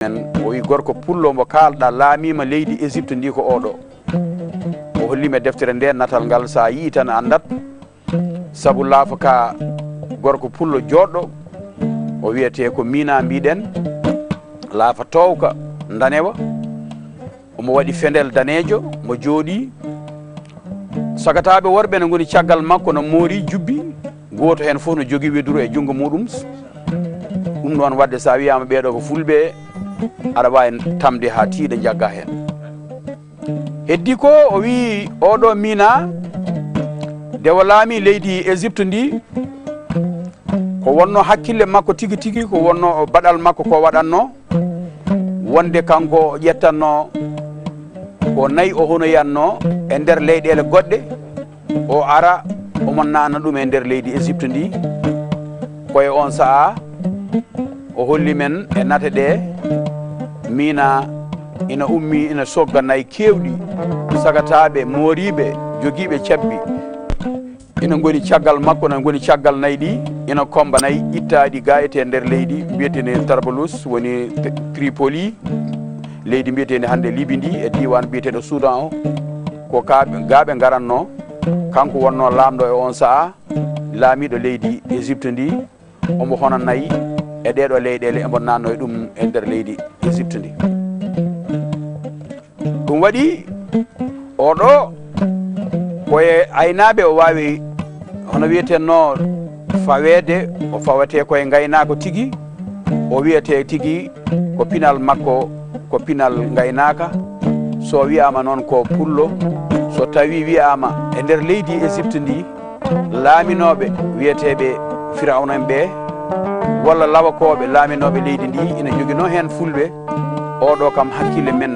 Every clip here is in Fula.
o wi gorko pullo mo kalɗa laamima leydi Égypte ndi ko oɗo o hollimi deftere nde natal ngal sa yi tan andat saabu laafa ka gorko pullo joɗɗo o wiyete ko mina mbiɗen laafa towka danewa omo waɗi fendel danejo mo jooɗi sagataɓe worɓe ne goni caggal makko no moori jubbi goto hen fof no jogui weduru e junggo muɗum ɗum ɗon wadde sa wiyama ɓeɗo ko fulɓe aɗa wawi tamde ha tiiɗa jagga hen heddi ko o wi oɗo mina nde o laami leydi Égypte ndi ko wonno hakkille makko tigui tigui ko wonno baɗal makko ko waɗanno wonde kanko ƴettanno ko nayi o honoyanno e nder leyɗele goɗɗe o ara omo nana ɗum e nder leydi Égypte ndi koye on saaha o holli men e nate ɗe mina ina ummi ina sogga nayi kewɗi sagataɓe mooriɓe joguiɓe cabbi ina goni caggal makko ina goni caggal nayi ɗi ina komba nayi ittaɗi ga ete nder leydi mbiyetene Tarbalus woni Tripoli leydi mbiyetende hande Libi ndi e diwan mbiyeteɗo Soudan o ko gaɓe garanno kanko wonno lamɗo e on saaha laamiɗo leydi Égypte ndi omo hono nayi e ɗeɗo leyɗele emo nanno e ɗum e nder leydi Égypte ndi ɗum waɗi oɗo koye aynaɓe o wawi hono wiyetenno fawede o fawete koye gaynako tigui o wiyete tigui ko pinal makko ko pinal gaynaka so wiyama noon ko pullo so tawi wiyama e nder leydi Égypte ndi laaminoɓe wiyeteɓe Firawna en ɓe walla lawakoɓe laaminoɓe leydi ndi ina joguino hen fulɓe oɗo kam hakkille men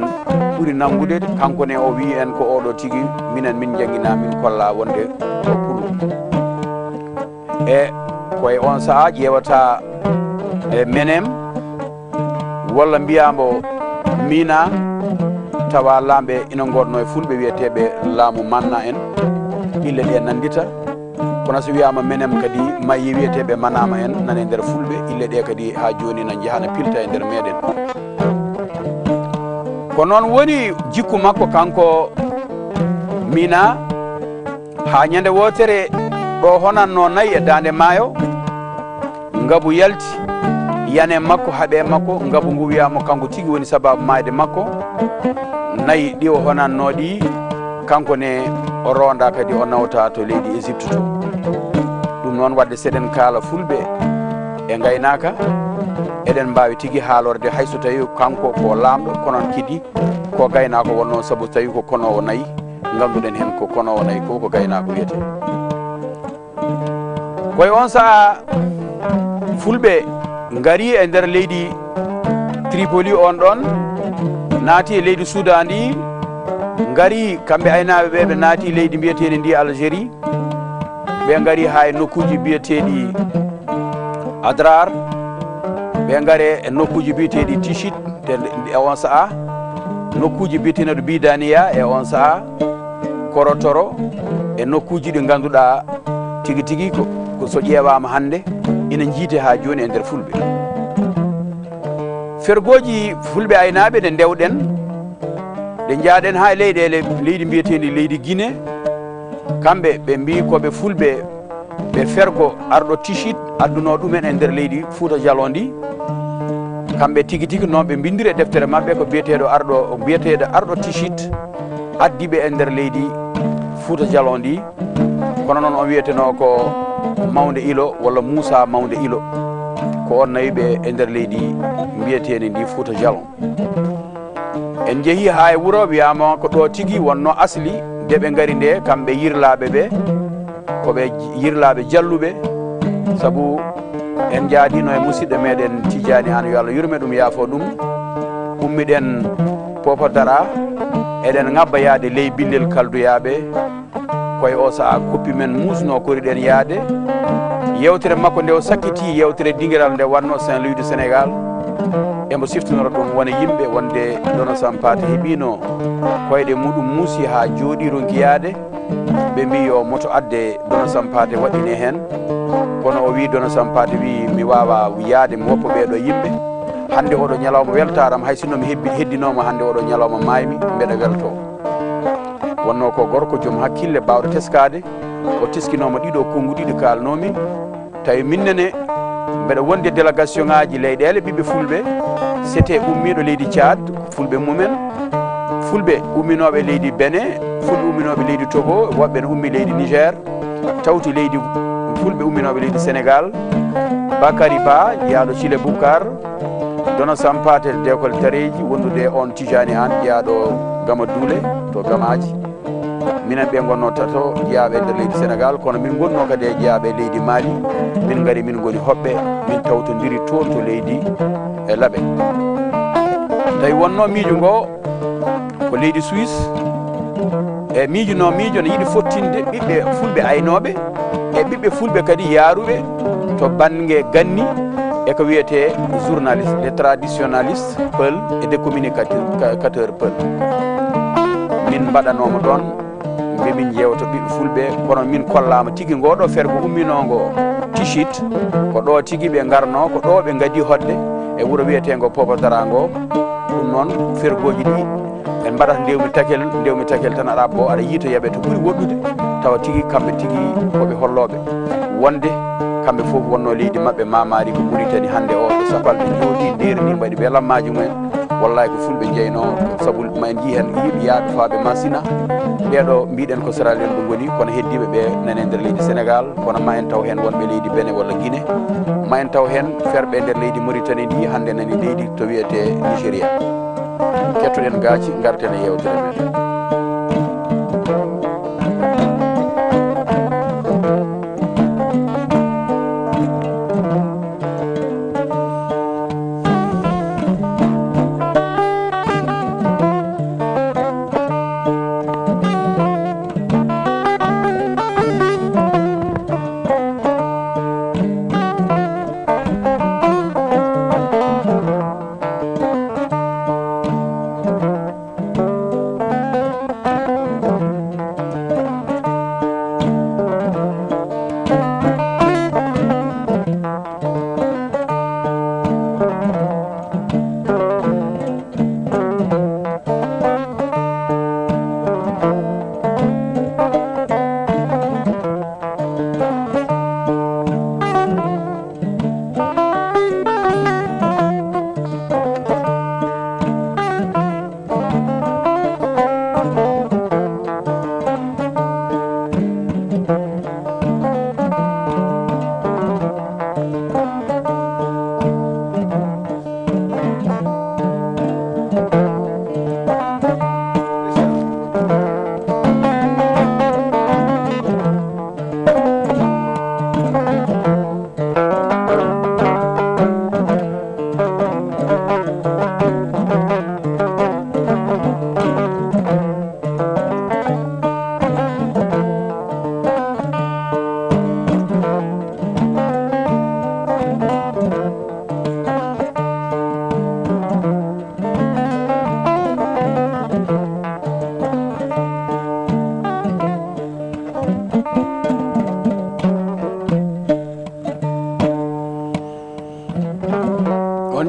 ɓuuri nangude kanko ne o wi en ko oɗo tigui minen min jangguina min kolla wonde ko pullo e koye on saaha ƴewata e menem walla mbiyamo mina tawa lamɓe ina gonno e fulɓe wiyeteɓe laamu manna en ille ɗe nandita kono so wiyama menem kadi mayi wiyeteɓe manama en nane nder fulɓe ille ɗe kadi ha joni na jahana pilta e nder meɗen ko noon woni jikku makko kanko mina ha ñande wotere ɗo honanno nayi e dande maayo ngabu yalti yane makko haaɓe makko ngabu ngu wiyama kanko tigui woni sababu mayde makko nayi ɗi o honanno ɗi kanko ne o ronda kadi o nawta to leydi Égypte to ɗum noon wadde seɗen kaala fulɓe e gaynaka eɗen mbawi tigui haalorde hayso tawi kanko ko lamɗo konon kidi ko gaynako wonno saabu tawi ko konowo nayi ganduɗen hen ko konowo nayi ko gaynako wiyete koye on saaha fulɓe gaari e nder leydi Tripoli on ɗon naati e leydi Soudan ndi gaari kamɓe aynaɓe ɓe ɓe naati leydi mbiyeteɗi ndi Algérie ɓe gaari ha e nokkuji mbiyeteɗi Adrar ɓe gaare e nokkuji mbiyeteɗi Tichit e on saaha nokkuji mbiyeteneɗo Bidaniya e on saaha Korotoro e nokkuji ɗi ganduɗa tigui tigui ko so ƴewama hande ina jiite ha joni e nder fulɓe fergoji fulɓe aynaɓe ɗe dewɗen ɗe jaaɗen ha e leyɗele leydi mbiyetendi leydi Guinée kamɓe ɓe mbi koɓe fulɓe ɓe fergo arɗo Tichit adduno ɗumen e nder leydi Fouta Djallon ndi kamɓe tigui tigui noon ɓe bindiri e deftere mabɓe ko biyeteɗo arɗo Tichit addiɓe e nder leydi Fouta Djallon ndi kono noon on wiyeteno ko mawde ilo walla Moussa mawde ilo ko on nayiɓe e nder leydi mbiyeteni ndi Fouta Djallon en jeehi ha e wuuro wiyama ko ɗo tigui wonno asli nde ɓe gaari nde kamɓe yirlaɓe ɓe koɓe yirlaɓe jalluɓe saabu en jaadino e musidɗo meɗen Tidiani an yo Allah yurme ɗum yaafo ɗum ummiɗen Popodara eɗen ngabba yaade ley billel kalduyaɓe koye o saaha koppi men musno koriɗen yaade yewtere makko nde o sakkiti yewtere dinguiral nde wanno Saint-Louis du Sénégal emo siftonora ɗum wona yimɓe wonde Dono Pathe heeɓino koyɗe muɗum muusi ha jooɗi ronki yaade ɓe mbi yo moto adde Dono Pathe waɗine hen kono o wi Dono Pathe wi mi wawa yaade mi woppa ɓeɗo yimɓe hande oɗo ñalawma weltaram hay sinno mi heddinoma hande oɗo ñalawma maymi mbeɗa welto wonno ko gorko joom hakkille bawɗo teskade o teskinoma ɗiɗo kongu ɗiɗi kalnomi tawi minnene mbeɗa wondi délégation ngaji leyɗele ɓiɓɓe fulɓe c'était ummiɗo leydi Tchad fulɓe mumen fulɓe umminoɓe leydi Benin fulɓe umminoɓe leydi Togo woɓɓe ne ummi leydi Niger tawti leydi fulɓe umminoɓe leydi Sénégal Bakary Ba jeyaɗo Thile Boucar Dono Pathe d'école Tareji wondude on Tijani an jeyaɗo Gama Doule to Gamaji minen ɓe gonno tato jeeyaɓe nder leydi Sénégal kono min gonno kadi e jeeyaɓe leydi Mali min gari min goni hoɓɓe min tawtodiri toon to leydi e laaɓe tawi wonno miijo ngo ko leydi Suisse e miijo ne yiiɗi fottinde ɓiɓɓe fulɓe aynoɓe e ɓiɓɓe fulɓe kadi yaaruɓe to banggue ganni e ko wiyete journaliste les traditionnalistes peul et des communicateur peul min mbaɗanoma ɗon min jewto ɓiɓɓe fulɓe kono min kollama tigui ngoɗo feere ko umminongo tichit ko ɗo tigui ɓe garno ko ɗo ɓe gadi hodde e wuuro wiyetego Popadara ngo ɗum noon fergoji ɗi en mbaɗata ndewmi takel tan aɗa bo aɗa yiita yaaɓe to ɓuuri woɗɗude tawa tigui kamɓe tigui koɓe holloɓe wonde kamɓe foof wonno leydi mabɓe mamari ko ɓuuri tani hande o ɓe sapalɓe jooɗi nderni mbaɗi welammaji mumen wallahi ko fulɓe jeyno saabu ma en jii hen yiiɓe yaaɓe faaɓe masina ɓeɗo mbiɗen ko Sierra Leone ɗo goni kono heddiɓe ɓe nane nder leydi Sénégal kono ma en taw hen wonɓe leydi Benin walla Guinée ma en taw hen ferɓe nder leydi Mauritanie ndi hande nani leydi to wiyete Nigéria kettoɗen gaaci garten e yewtere meɗen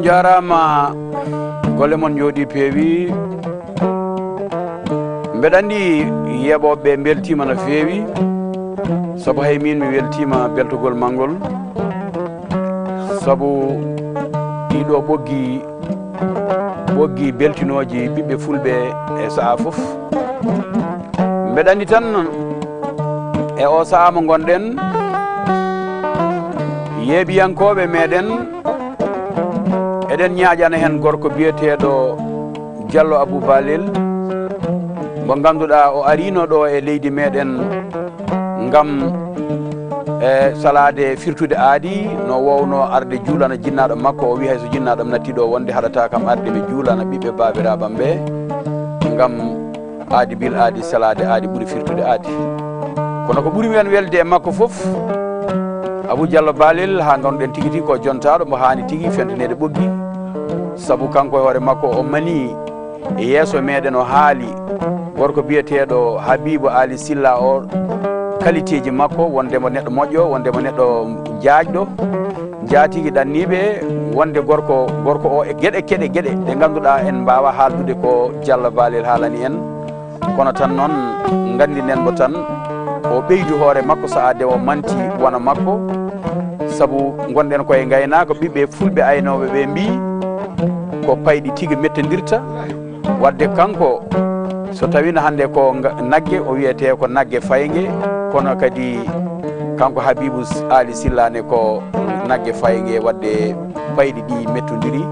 jarama golle mon jooɗi peewi mbeɗa andi yeɓoɓe beltima no feewi sabu hay min mi weltima beltogol mangol sabu ɗiɗo ɓoggi beltinoji ɓiɓɓe fulɓe e saaha foof mbeɗa andi tan e o saaha mo gonɗen yeeɓiyankoɓe meɗen eɗen ñaaƴana hen gorko biyeteɗo Diallo Abou Balel mo ganduɗa o arino ɗo e leydi meɗen ngam e salade firtude aadi no wowno arde juulana jinnaɗo makko o wi hayso jinnaɗom natti ɗo wonde haɗata kam arde mi juulana ɓiɓɓe babiraɓam ɓe ngam aadi bil aadi salade aadi ɓuuri firtude aadi kono ko ɓuuri men welde e makko foof Abou Diallo Balel ha ganduɗen tigui tigui ko jontaɗo mo hani tigui fentanede ɓoggi saabu kanko e hoore makko o mani e yeeso meɗen o haali gorko biyeteɗo Habibou Ali Silla o qualité ji makko wondemo neɗɗo moƴƴo wondemo neɗɗo jaajɗo jaatigi ɗanniɓe wonde gorko o e gueɗe ɗe ganduɗa en mbawa haaldude ko Diallo Balel haalani en kono tan noon gandinen mo tan o ɓeydu hoore makko so ade o manti wona makko saabu gonɗen koye gaynaka ɓiɓɓe fulɓe aynoɓe ɓe mbi ko payɗi tigui mettodirta wadde kanko so tawino hande ko naggue o wiyete ko naggue faygue kono kadi kanko Habibou Ali Sillane ko naggue faygue wadde payɗi ɗi mettodiri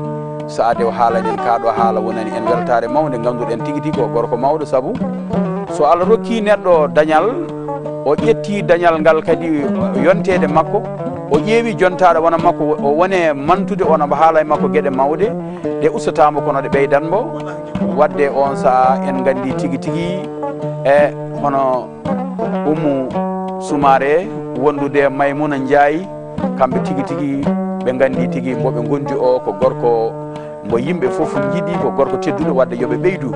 so ade o haalanen kaɗo haala wonani en weltare mawde ganduɗen tigui ko gorko mawɗo saabu so Allah rokki neɗɗo dañal o ƴetti dañal ngal kadi yontede makko o ƴeewi jontaɗo wona makko o wone mantude ono haala e makko gueɗe mawɗe ɗe ustatamo kono ɗe ɓeydanmo wadde on saaha en gandi tigui e hono Umu Soumare wondude Maymuna Ndiaye kamɓe tigui ɓe gandi tigui mboɓe gondi o ko gorko mbo yimɓe foof jiiɗi ko gorko tedduɗo wadde yoɓe ɓeydu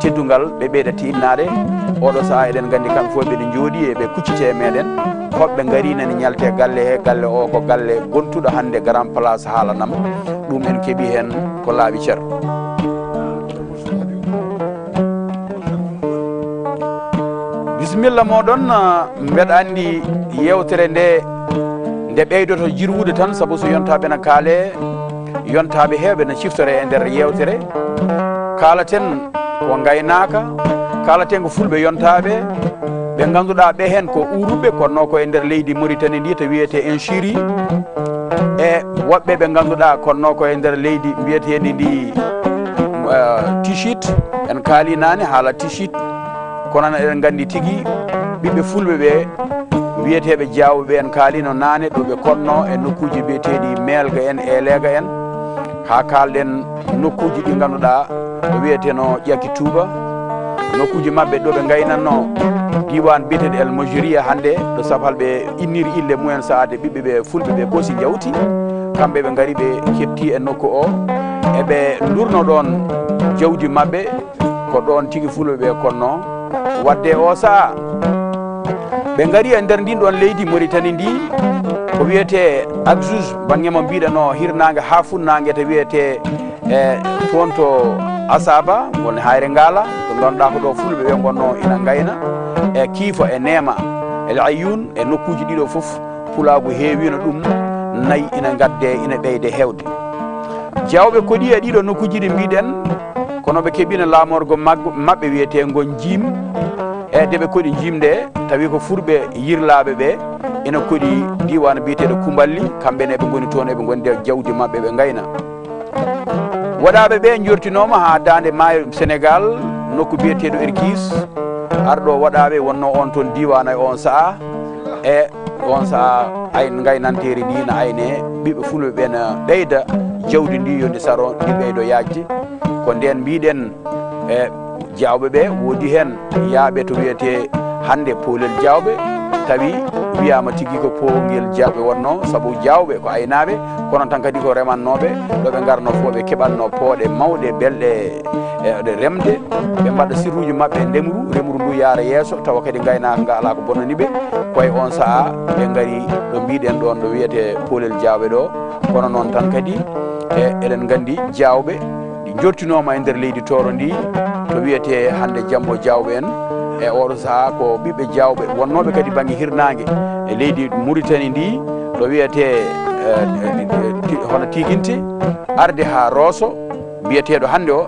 teddugal ɓe ɓeyda tinnade oɗo saaha eɗen gandi kamɓe fof ɓeɗe jooɗi e ɓe kuccite e meɗen hoɓɓe gaari nani ñalte galle he galle o ko galle gontuɗo hande grand place haalanam ɗum en keeɓi hen ko laaɓi ceer bisimilla moɗon mbeɗa andi yewtere nde ɓeydoto jirwude tan saabu so yontaɓe ne kaale yontaɓe hewɓe ne ciftore e nder yewtere kaalaten ko gaynaka kaalaten ko fulɓe yontaɓe ɓe ganduɗa ɓe hen ko uruɓe konno ko e nder leydi Mauritanie ndi to wiyete en Syrie e woɓɓe ɓe ganduɗa konno ko e nder leydi mbiyeteɗi ndi Tichit en kaali nane haala Tichit kono eɗen gandi tigui ɓiɓɓe fulɓe ɓe wiyeteɓe jawɓe en kaalino nane ɗo ɓe konno e nokkuji biyeteɗi Melga en Elega en ha kalɗen nokkuji ɗi ganduɗa ɗo wiyeteno ƴakki Touba nokkuji mabɓe ɗo ɓe gaynanno diwan biyeteɗo El Mojiria hande ɗo sabalɓe inniri ille mumen saade ɓiɓɓe ɓe fulɓe ɓe koosi jawti kamɓe ɓe gaari ɓe ketti e nokku o eɓe durno ɗon jawdi mabɓe ko ɗon tigui fulɓe ɓe konno wadde o saaha ɓe gaari e nder ndin ɗon leydi Mauritanie ndi ko wiyete Adjouj banggue mo mbiɗano hirnague ha funnague to wiyete e toon to Asaba woni hayre ngala to ganduɗa ko ɗo fulɓe ɓe gonno ina gayna e kiifo e neema El Ayoun e nokkuji ɗiɗo foof pulagu heewino ɗum nayyi ina gadde ina ɓeyde hewde jawɓe koɗi e ɗiɗo nokkuji ɗi mbiɗen kono ɓe keeɓino laamorgo mabɓe wiyetego jiim e deɓe koɗi jimde tawi ko furɓe yirlaɓe ɓe ina koɗi diwan biyeteɗo Kumballi kamɓene ɓe goni toon eɓe gonde jawdi mabɓe ɓe gayna waɗaɓe ɓe jortinoma ha dande maayo Sénégal nokku biyeteɗo Erkis arɗo waɗaɓe wonno on toon diwana e on saaha e on saaha gaynanteri ndi ne ayne ɓiɓɓe fulɓe ɓe ne ɓeyda jawdi ndi yonde saro ndi ɓeydo yajde ko nden mbiɗen e jawɓe ɓe woodi hen yaaɓe to wiyete hande Poolel Jawɓe tawi wiyama tigui ko Poolel Jawɓe wonno saabu jawɓe ko aynaɓe kono tan kadi ko remannoɓe ɗo ɓe garno fo ɓe keɓatno pooɗe mawɗe belɗe ɗe remde ɓe mbaɗa sirruji mabɓe remru ndu yaara yeeso tawa kadi gaynaka nga ala ko bonnaniɓe koye on saaha ɓe gaari ɗo mbiɗen ɗon ɗo wiyete Poolel Jawɓe ɗo kono noon tan kadi e eɗen gandi jawɓe ɗi jortinoma e nder leydi Toro ndi to wiyete hande Jambo Jawɓe en e oɗo saaha ko ɓiɓɓe jawɓe wonnoɓe kadi banggue hirnague e leydi Mauritanie ndi ɗo wiyete hono Tikinte arde ha Rosso biyeteɗo hande o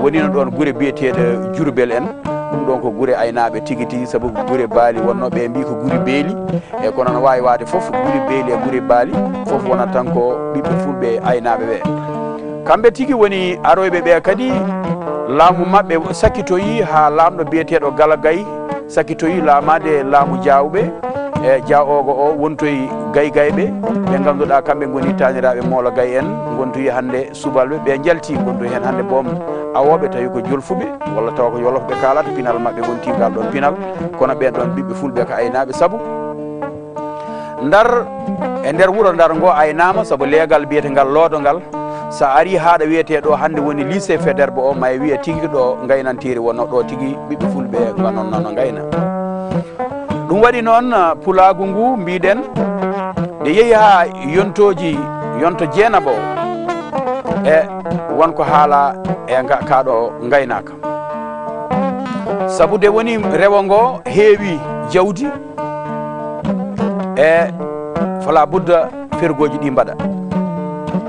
wonino ɗon guure biyeteɗo Diourbel en ɗum ɗon ko guure aynaɓe tigui saabu guure baali wonno ɓe mbi ko guuri beeli e kono no wawi wade foof guuri beeli e guuri baali foof wonat tan ko ɓiɓɓe fulɓe aynaɓe ɓe kamɓe tigui woni aroyɓe ɓe kadi laamu mabɓe sakkitoyi ha lamɗo biyeteɗo Galagay sakkitoyi laamade laamu Jawɓe e jawogo o wontoyi gaygayɓe ɓe ganduɗa kamɓe goni taniraɓe Mawla Gay en gontoyi hande subalɓe ɓe jalti gontoyi hen hande boom awoɓe tawi ko jolfuɓe walla tawa ko yolofɓe kalata pinal mabɓe gonti ngal ɗon pinal kono ɓen ɗon ɓiɓɓe fulɓe ko aynaɓe saabu Ndar e nder wuuro Ndar ngo aynama saabu leegal biyetegal looɗogal sa ari haɗa wiyeteɗo hande woni lycée Faidherbe o ma wiye tigui ɗo gaynantiri wonno ɗo tigui ɓiɓɓe fulɓe gonnono gayna ɗum waɗi noon pulagu ngu mbiɗen nde yeehi ha yontoji yonto jeenabo e wonko haala e kaɗo gaynaka sabu de woni rewo ngo heewi jawdi e fala budda fergoji ɗi mbaɗa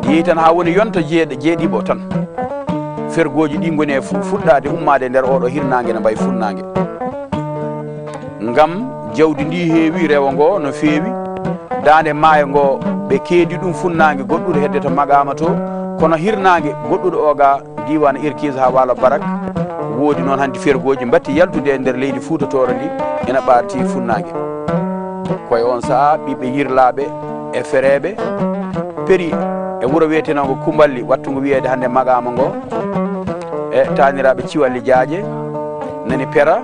yeehi tan ha woni yonto jeeɗiɓo tan fergoji ɗi goni e fuɗɗade ummade nder oɗo hirnangue ne mbayi funnangue ngam jawdi ndi heewi rewo ngo no feewi dande maayo ngo ɓe keedi ɗum funnangue goɗɗuɗo hedde to magama to kono hirnangue goɗɗuɗo oga diwan irkise ha walo barak woodi noon hanti fergoji batti yaltude e nder leydi fuutatoro ndi ena ɓaati funnangue koye on saaha ɓiɓɓe yirlaɓe e fereɓe péri e wuuro wiyetenongo Kumballi wattugo wiyede hande magama ngo e taniraɓe Ciwalli Diadje nani pera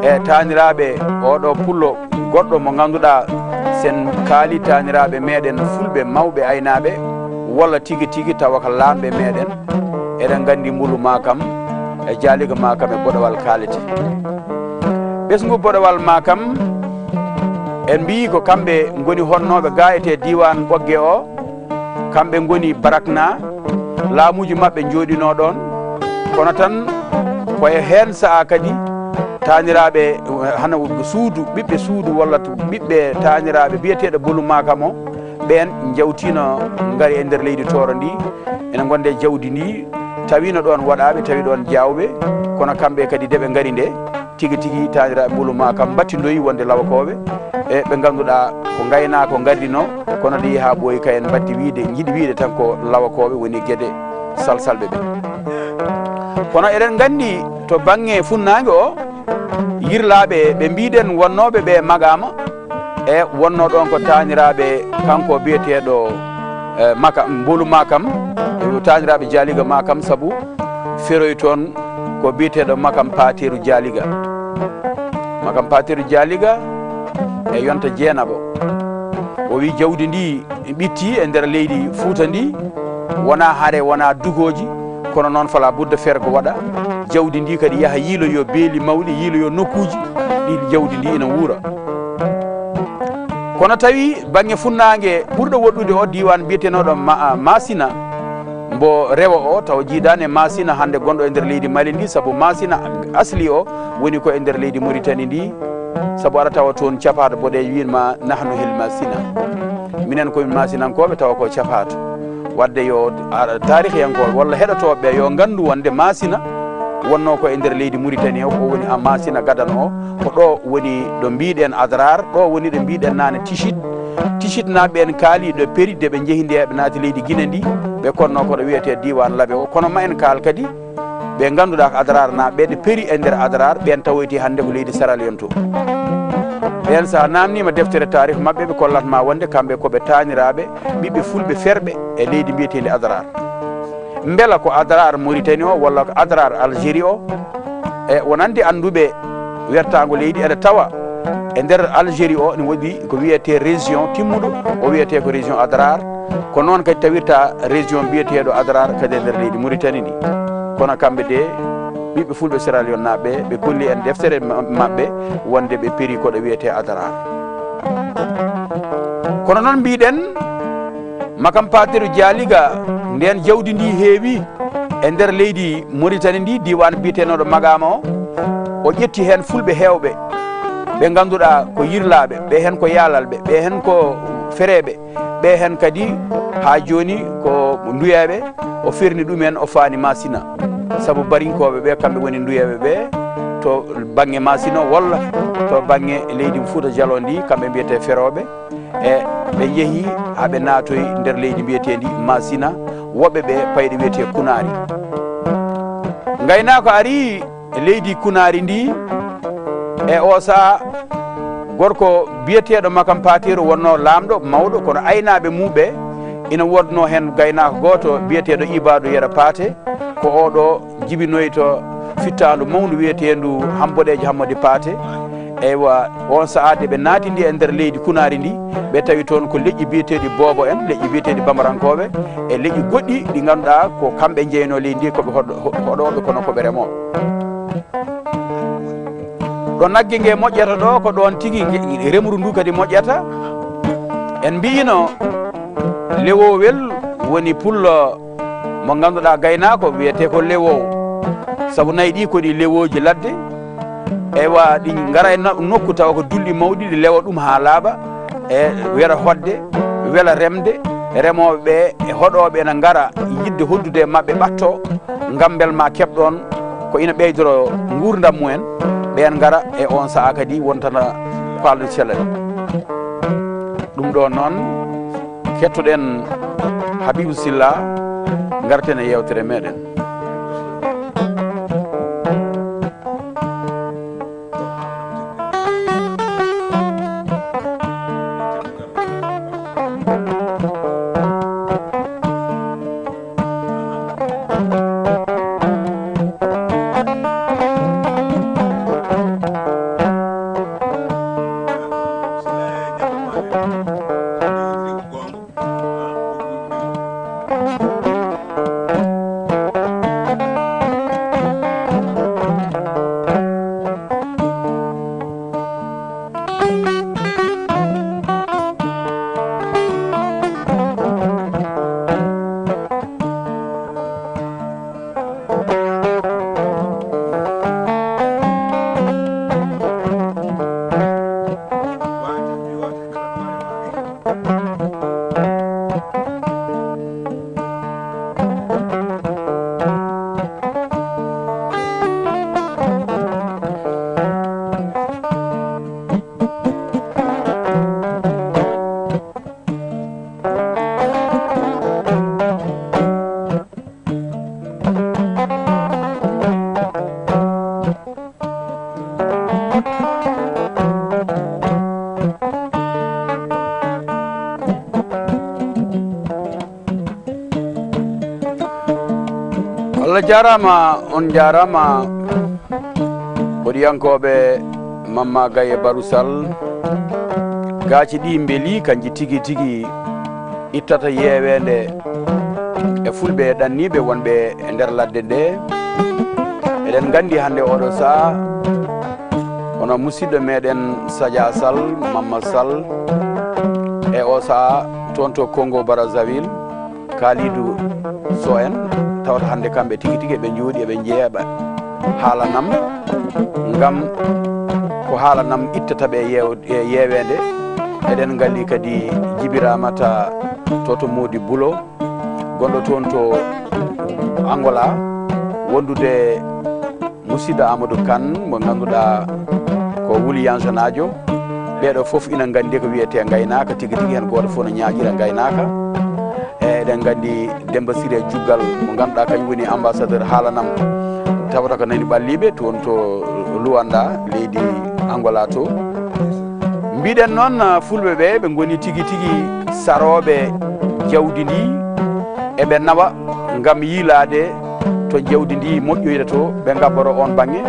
e taniraɓe oɗo pullo goɗɗo mo ganduɗa sen kaali taniraɓe meɗen fulɓe mawɓe aynaɓe walla tigui tigui tawa ko lamɓe meɗen eɗen gandi mbulu ma kam e jaaliga ma kam e boɗowal kaalete ɓesgu boɗowal ma kam en mbi ko kamɓe goni honnoɓe ga ete diwan ɓogge o kamɓe goni barakna laamuji mabɓe jooɗino ɗon kono tan koye hen saaha kadi taniraɓe hana suudu ɓiɓɓe suudu walla ɓiɓɓe taniraɓe biyeteɗo bolu makam o ɓen jawtino gaari e nder leydi toro ndi ene gonde jawdi ndi tawino ɗon waɗaɓe tawi ɗon jawɓe kono kamɓe kadi deɓe gaari nde tigui tigui taniraɓe bolu makam battidoyi wonde lawakoɓe e ɓe ganduɗa ko gayna ko gardino kono ɗi ha ɓooyi kayen baddi wiide jiiɗi wiide tan ko lawakoɓe woni gueɗe salsalɓe ɓe kono eɗen gandi to banggue funnague o yirlaɓe ɓe mbiɗen wonnoɓe ɓe magama e wonno ɗon ko taniraɓe kanko biyeteɗo makam mbolu makam taniraɓe jaaliga makam saabu feroy toon ko biyeteɗo makam Pateru jaaliga makam Pateru jaaliga e yonta jeenaɓo o wi jawdi ndi ɓitti e nder leydi Fouta ndi wona haare wona dugoji kono noon fala budda fergo waɗa jawdi ndi kadi yaaha yiiloyo beeli mawɗi yiiloyo nokkuji ɗi jawdi ndi ina wuura kono tawi banggue funnague ɓurɗo woɗɗude o diwan mbiyetenoɗo Masina mbo rewo o taw jiidani e Masina hande gonɗo e nder leydi Mali ndi saabu Masina asli o woni ko e nder leydi Mauritanie ndi saabu aɗa tawa toon capato boɗejo winma nahnu hel Masina minen komin masinankoɓe tawa ko capato wadde yo tarihiyankol walla heɗotoɓe yo gandu wonde Masina wonno ko e nder leydi Mauritanie o woni a Masina gadano o ko ɗo woni ɗo mbiɗen adrar ɗo woni ɗo mbiɗen nane tichit naɓe en kaali ɗo péri de ɓe jeehi nde ɓe naati leydi Guinée ndi ɓe konno koɗo wiyete diwan laaɓe o kono ma en kaal kadi ɓe ganduɗa ko adrar naɓe ɓe péri e nder adrar ɓen tawoyti hande ko leydi Sierra Leone to ɓen sa namnima deftere tarih mabɓe ɓe kollatma wonde kamɓe koɓe taniraɓe ɓiɓɓe fulɓe ferɓe e leydi mbiyetedi adrar beela ko adrar Mauritanie o walla ko adrar Algérie o e wonande anduɓe wertago leydi ene tawa e nder Algérie o ne waɗi ko wiyete région timmuɗo o wiyete ko région adrar ko noon kadi tawirta région mbiyeteɗo adrar kadi e nder leydi Mauritanie ni kono kamɓe de ɓiɓɓe fulɓe Sierra Leone naɓe ɓe kolli en deftere mabɓe wonde ɓe péri koɗo wiyete adrar kono noon mbiɗen makam Pateru jaaliga nden jawdi ndi heewi e nder leydi Mauritanie ndi diwan mbiyetenoɗo magama o ƴetti hen fulɓe hewɓe ɓe ganduɗa ko yirlaɓe ɓe hen ko yaalalɓe ɓe hen ko fereɓe ɓe hen kadi ha joni ko nduyaɓe o ferni ɗumen o faani Masina saabu barinkoɓe ɓe kamɓe woni nduyaɓe ɓe to banggue Masina walla to banggue leydi Fouta Diallo ndi kamɓe mbiyete feroɓe e ɓe jeehi haɓe naatoyi nder leydi mbiyetendi Masina woɓɓe ɓe payɗe wiyete Kunari gaynako ari leydi Kunari ndi e o saaha gorko biyeteɗo makam Pateru wonno lamɗo mawɗo kono aynaɓe muɓe ina wodno hen gaynako goto biyeteɗo Ibadou Yero Pathe ko oɗo jibinoyi to fittandu mawdu wiyetendu Hamboɗejo Hammadi Pathe eywa on saaha de ɓe naati ndi e nder leydi Kunari ndi ɓe tawi toon ko leƴƴi biyeteɗi boobo en leƴƴi biyeteɗi bamarankoɓe e leƴƴi goɗɗi ɗi ganduɗa ko kamɓe jeyno leydi ndi koɓe hoɗoɓe kono koɓe remoɓe ɗo naggue gue moƴƴata ɗo ko ɗon tigui remru ndu kadi moƴƴata en mbino lewowel woni pullo mo ganduɗa gaynako wiyete ko lewowo saabu nayyi ɗi kodi lewoji ladde ewa ɗi gara e nokku tawa ko dulɗi mawɗi ɗi lewa ɗum ha laaɓa e wera hodde wela remde remoɓe ɓe e hoɗoɓe ene gara yidde hoddude mabɓe ɓatto ngam belma keɓɗon ko ina ɓeydoro gurdam mumen ɓen gara e on saaha kadi wontana palde celal ɗum ɗo noon kettoɗen Habibou Sylla garten e yewtere meɗen. Allah jarama on jarama hodiyankoɓe Mamma Gaye Barusal gaci ɗi beeli kanji tigui tigui ittata yewede e fulɓe ɗanniɓe wonɓe e nder ladde nde eɗen gandi hande oɗo saaha hono musidɗo meɗen Sadia Sall Mamma Sall e o saaha toon to Congo Brazzaville Kalidou So en tawata hande kamɓe tigui tigui ɓe jooɗi eɓe jeeɓa haalanam ngam ko haalanam ittataɓe e yewede eɗen ngali kadi Jibiramata toto Modi Bulo gonɗo toon to Angola wondude musidɗo Amadou Kane mo ganduɗa ko wuli yansanajo ɓeɗo foof ina gandi ko wiyete gaynaka tigui tigui hen goto fof no ñaaƴira gaynaka eɗen gandi Demba Siré Juggal mo ganduɗa kañum woni ambassadeur haalanam tawata ko nani ɓalliɓe toon to Luanda leydi Angola to mbiɗen noon fulɓe ɓe ɓe goni tigui tigui saroɓe jawdi ndi eɓe nawa gam yiilade to jawdi ndi moƴƴoyta to ɓe gabboro on banggue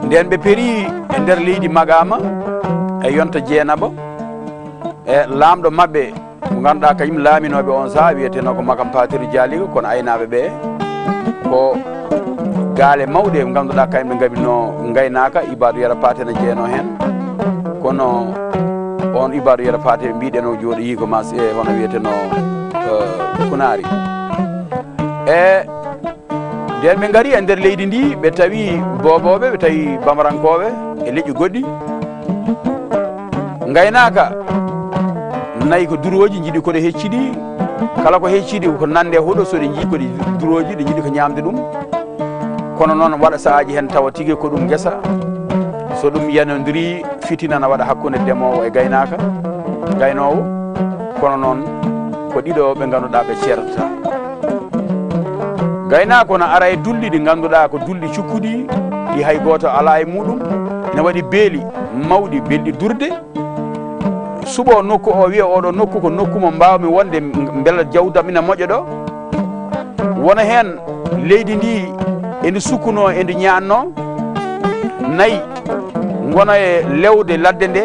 nden ɓe peeri e nder leydi Magama e yonta Jeenaba e lamɗo mabɓe mo ganduɗa kañum laaminoɓe on saaha wiyeteno ko Makam Pathe Diallo kono aynaɓe ɓe ko gaale mawɗe mo ganduɗa kañum ɓe gabino gaynaka Ibadou Yero Pathe ne jeeno hen kono on Ibadou Yero Pathe mbiɗeno jooɗo yi ko mas e hono wiyeteno Kunari e nden ɓe gaari e nder leydi ndi ɓe tawi boboɓe ɓe tawi bamarankoɓe e leƴƴi goɗɗi gaynaka nayi ko duroji jiiɗi koɗe hecciɗi kala ko hecciɗi ko nande huuɗo soɗe jii koɗe duroji ɗe jiiɗi ko ñamde ɗum kono noon waɗa saahaji hen tawa tigui ko ɗum guesa so ɗum yanodiri fitinana waɗa hakkude ndemowo e gaynaka gaynowo kono noon ko ɗiɗo ɓe ganduɗa ɓe ceertata gaynako no ara e dulɗi ɗi ganduɗa ko dulɗi cukkuɗi ɗi hay goto ala e muɗum ne waɗi beeli mawɗi belɗi durde suɓo nokku o wiya oɗo nokku ko nokku mo mbawmi wonde beela jawdam ina moƴƴo ɗo wona hen leydi ndi endi sukkuno endi ñanno nayyi gona e lewde ladde nde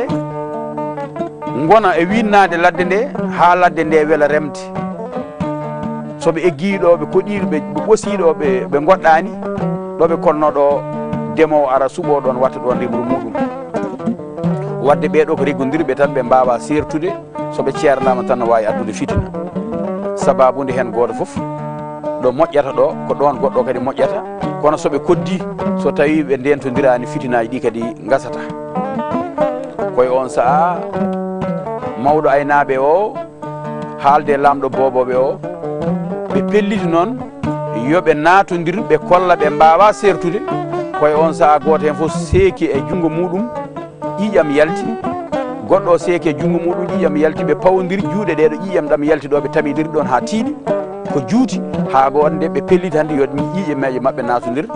gona e winnade ladde nde ha ladde nde weela remde soɓe eggiɗo ɓe koɗiɗo ɓe ɓosiɗo ɓe goɗɗani ɗo ɓe konnoɗo ndemowo ara suɓo ɗon watta ɗon remru muɗum wadde ɓeɗo ko reggodirɓe tan ɓe mbawa sertude soɓe ceernama tan no wawi addude fitina sababude hen goto foof ɗo moƴƴata ɗo ko ɗon goɗɗo kadi moƴƴata kono soɓe koddi so tawi ɓe ndentodirani fitinaji ɗi kadi gasata koye on saaha mawɗo aynaɓe o haalde lamɗo boboɓe o ɓe pelliti noon yoɓe natodir ɓe kolla ɓe mbawa sertude koye on saaha goto hen foof seeki e junggo muɗum ƴiƴam yalti goɗɗo seeki e junggo muɗum ƴiƴam yalti ɓe pawodiri juuɗe ɗe ɗo ƴiƴam ɗam yalti ɗo ɓe tamidiri ɗon ha tiiɗi ko juuti ha gonde ɓe pelliti hande yo ƴiƴe mabɓe natodir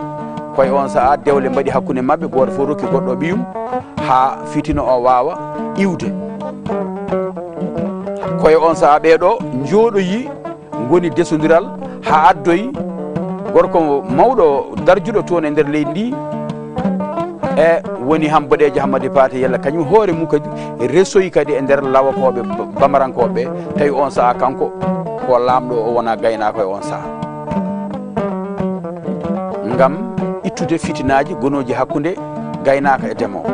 koye on saaha dewle mbaɗi hakkude mabɓe goto fof rokki goɗɗo ɓiyum ha fitina o wawa iwde koye on saaha ɓeɗo jooɗoyi goni desodiral ha addoyi gorko mawɗo darjuɗo toon e nder leydi ndi e woni ham boɗejo hammadi Pathe yalla kañum hoore mum kadi resoyi kadi e nder lawakoɓe bamarankoɓe tawi on saaha kanko ko lamɗo o wona gaynako e on saaha ngam ittude fitinaji gonoji hakkude gaynaka e ndemowo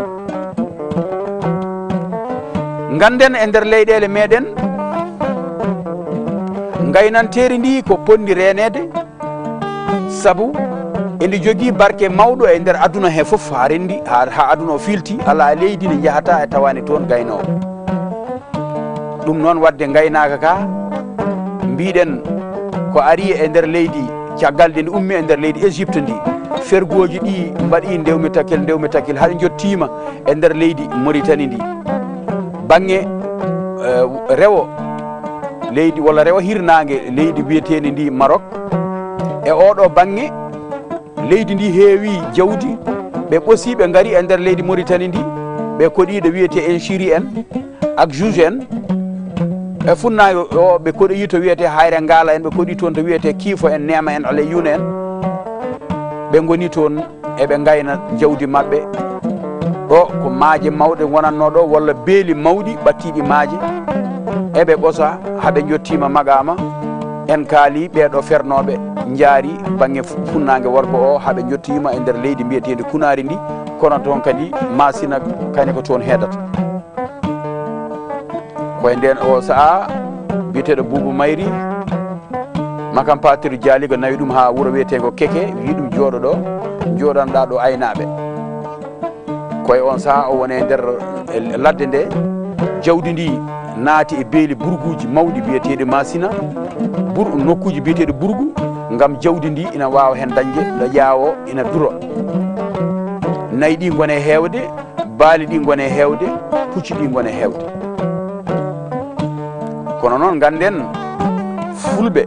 ganden e nder leyɗele meɗen gaynanteri ndi ko ponndi renede saabu ende jogui barke mawɗo e nder aduna he foof ha rendi ha aduna o filti ala leydi ne jahata e tawani toon gaynowo ɗum noon wadde gaynaka ka mbiɗen ko ari e nder leydi caggal nde ndi ummi e nder leydi Égypte ndi fergoji ɗi mbaɗi ndewmi takkil haɗa jottima e nder leydi Mauritanie ndi bangge rewo leydi walla rewo hirnangue leydi wiyetedi ndi Maroc e oɗo bangge leydi ndi heewi jawdi ɓe ɓoosi ɓe gaari e nder leydi Mauritanie ndi ɓe koɗiɗo wiyete en Syrie en ak juge en e funnayo o ɓe koɗoyi to wiyete hayre ngala en ɓe koɗi toon to wiyete kiifo en nema en ala yuna en ɓe goni toon eɓe gayna jawdi mabɓe ɗo ko maaje mawɗe gonanno ɗo walla beeli mawɗi ɓattiɗi maaje eɓe ɓoosa haaɓe jottima magama en kaali ɓeɗo fernoɓe jaari banggue funnague worgo o haaɓe jottima e nder leydi mbiyetedi Kunari ndi kono toon kadi masina kane ko toon heedata koye nden o saaha biyeteɗo Boubou Mayri makam Pathe jaaligo nawi ɗum ha wuuro wiyetego Keke wi ɗum jooɗo ɗo joɗanɗa ɗo aynaɓe koye on saaha o woni e nder ladde nde jawdi ndi naati e beeli burguji mawɗi biyeteɗi masina nokkuji biyeteɗi burgu ngam jawdi ndi ina wawa hen dañde ɗo ƴaawo ina duro nayyi ɗi gone hewde baali ɗi gone hewde pucci ɗi gone hewde kono noon ganden fulɓe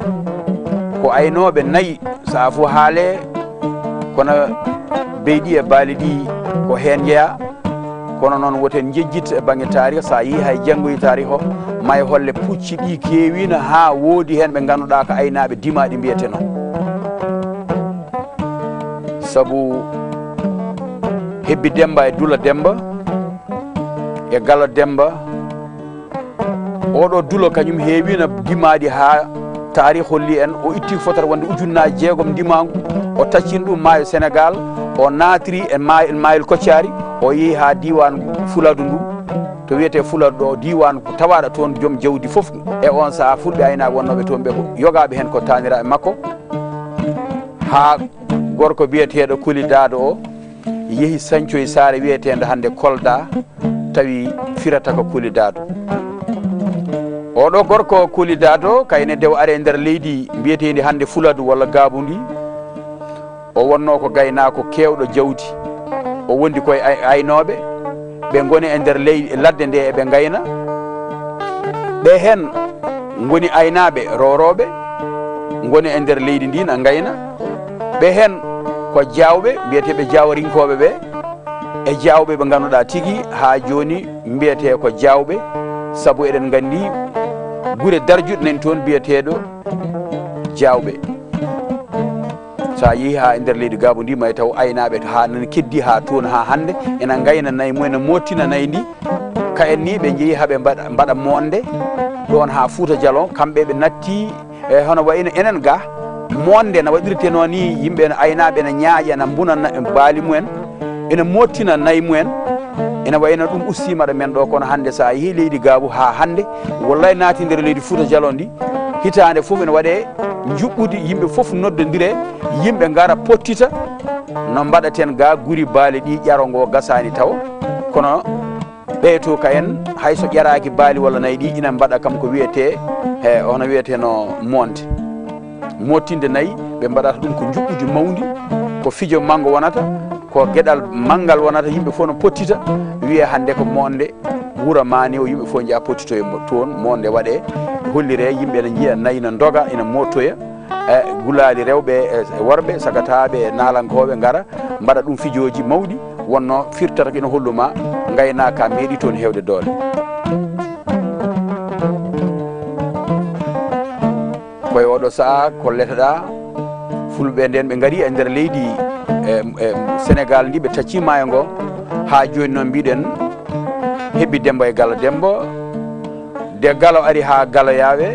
ko aynoɓe nayyi saa fo haale kono beyɗi e baali ɗi ko hen jeeya kono noon woten jejjit e banggue taarih sa yi hay janggoyi taarih o may holle pucci ɗi keewino ha woodi hen ɓe ganduɗa ko aynaɓe dimaɗi mbiyeteno saabu hebbi Demba e Dula Demba e Gallo Demba oɗo Dulo kañum heewino dimaɗi ha taarih holli en o itti fotata wonde ujunnaji 6 dimagu o taccini ɗum maayo Sénégal o naatiri e maayel Koccari o yeehi ha diwan Fuladu ndu to wiyete Fuladu ɗo diwan tawaɗo toon joom jawdi foof e on saaha fulɓe aynaɓe wonnoɓe toon ɓe ko yogaɓe hen ko tanira e makko ha gorko biyeteɗo Kuli Dado o yeehi sañcoye saare wiyetede hande Kolda tawi firata ko Kuli Dado oɗo gorko Kuli Dado kayne dew are e nder leydi mbiyetedi hande Fuladu walla Gaabu ndi o wonno ko gaynako kewɗo jawdi o wondi koye aynoɓe ɓe goni e nder leydi ladde nde eɓe gayna ɓe hen goni aynaɓe roroɓe goni e nder leydi ndi na gayna ɓe hen ko jawɓe mbiyeteɓe jawarinkoɓe ɓe e jawɓe ɓe ganduɗa tigui ha joni mbiyete ko jawɓe saabu eɗen gandi guure darjuɗe nan toon biyeteɗo jawɓe sa yeehi ha e nder leydi Gaabu ndi may taw aynaɓe ha nana keddi ha toon ha hande ena gayna nayyi mumen ne mottina nayyi ndi ka en ni ɓe jeehi haaɓe mbaɗa monde ɗon ha Fouta Dialon kamɓe ɓe natti e hono wayno enen ga monde no waɗirte noon ni yimɓe aynaɓe ne ñaaƴa ne mbuna baali mumen ene mottina nayyi mumen ina wayno ɗum ustima ɗo men ɗo kono hande sa yeehi leydi Gaabu ha hande wallay naati nder leydi Fouta Djallon ndi hitande fof ene waɗe juɓɓudi yimɓe fof noddodire yimɓe gara pottita no mbaɗaten ga guri baali ɗi ƴarongo gasani taw kono ɓeyto ka en hayso ƴaraki baali walla nayyi ɗi ina mbaɗa kam ko wiyete hono wiyeteno monte mottinde nayyi ɓe mbaɗata ɗum ko juɓɓudi mawdi ko fijo manggo wonata ko gueɗal manggal wonata yimɓe fof no pottita wiye hande ko monde wuura mani o yimɓe fof jaa pottitoye toon monde waɗe hollire yimɓe ne jiiya nayyi no doga ina mottoya gulali rewɓe e worɓe sagataɓe nalankoɓe gara mbaɗa ɗum fijoji mawɗi wonno firtata ina holluma gaynaka meeɗi toon hewde doole koye oɗo saaha ko leteɗa fulɓe nden ɓe gaari e nder leydi Sénégal ndi ɓe tacci maayo ngo ha joni noon mbiɗen hebbi Dembo e Gallo Dembo de Gallo ari ha Gallo yaawe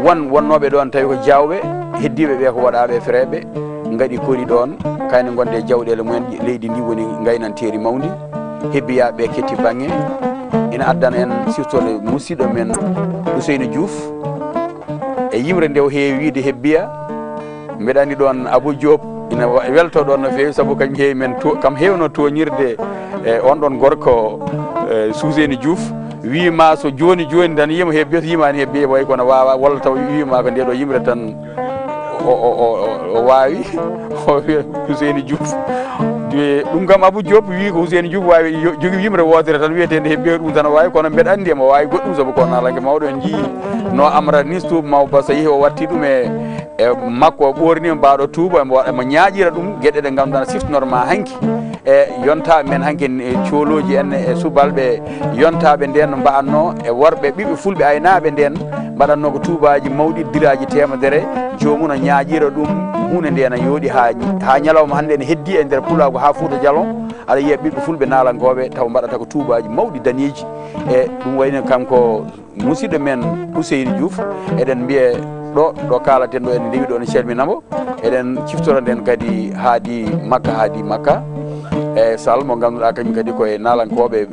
wonnoɓe ɗon tawi ko jawɓe heddiɓe ɓe ko waɗaɓe fereɓe gaɗi kori ɗon kayne gonde jawɗele mumen leydi ndi woni gaynanteri mawdi hebbiyaɓe ketti banggue ina addana en siftorde musidɗo men Ousseynou Diouf e yimre nde o heewi wiide hebbiya mbeɗa andi ɗon Abou Diop ina welto ɗon no fewi saabu kañum heewi men kam hewno toñirde on ɗon gorko Ousseynou Diouf wima so joni tan yima hebbiya to yimani hebbiya way kono wawa walla taw wima ko ndeɗo yimre tan o wawi o wiya Ousseynou Diouf ɗum kam Abou Diop wi ko Ousseynou Diouf wawi jogui yimre wodere tan wiyetede hebbiya ɗum tan o wawi kono mbeɗa andi mo wawi goɗɗum saabu ko nalangue mawɗo en jii no Amrat nis Touba Mawba so yeehi o watti ɗum e makko o ɓornima mbaɗo Touba emo ñaaƴira ɗum gueɗe ɗe ganduɗa siftonorma hanki e yontaɓe men hanki cooloji en e subalɓe yontaɓe nden no mbaɗanno e worɓe ɓiɓɓe fulɓe aynaɓe nden mbaɗanno ko tubaji mawɗi diraji temedere jomum no ñaaƴira ɗum hunde nde ne yooɗi ha ñalawma hande ne heddi e nder Pulaar ha Fouta Djallon aɗa yiya ɓiɓɓe fulɓe nalankoɓe taw mbaɗata ko tubaji mawɗi daneji e ɗum wayno kanko musidɗo men Ousseynou Diouf eɗen mbiye ɗo kalaten ɗo en ndewi ɗo ne calminamo eɗen ciftora nden kadi haadi makka e sall mo ganduɗa kañum kadi koye nalankoɓe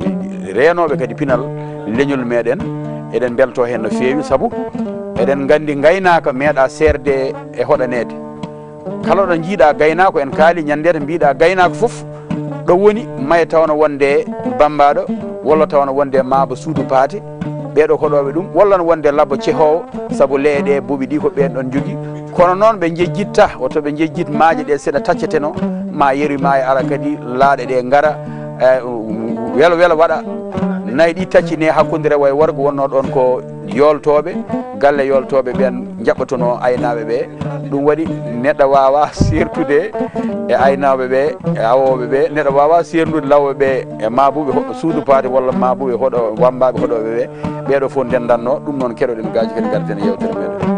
renoɓe kadi pinal leñol meɗen eɗen belto hen no fewi saabu eɗen gandi gaynaka meeɗa serde e hoɗanede kala ɗo jiiɗa gaynako en kaali ñandede mbiɗa gaynako foof ɗo woni maye tawno wonde bambaɗo walla tawno wonde maaba suudu Pathe ɓeɗo hoɗoɓe ɗum walla no wonde labbo cehowo saabu leeɗe booɓi ɗi ko ɓen ɗon jogui kono noon ɓe jejjitta woto ɓe jejjit maaje ɗe seeɗa tacceteno ma yeri ma e ara kadi laaɗe ɗe gara welo waɗa nayyi ɗi taccine hakkude rewo e worgo wonno ɗon ko yoltoɓe galle yoltoɓe ɓen jaɓɓatono aynaɓe ɓe ɗum waɗi neɗɗo wawa sertude e aynaɓe ɓe e awoɓe ɓe neɗɗo wawa sernude lawɓe ɓe e mabuɓe suudu Pathe walla mabuɓe wambaɓe hoɗoɓe ɓe ɓeɗo fof ndendanno ɗum noon keɗoɗen gaji kadi garden e yewtere meɗen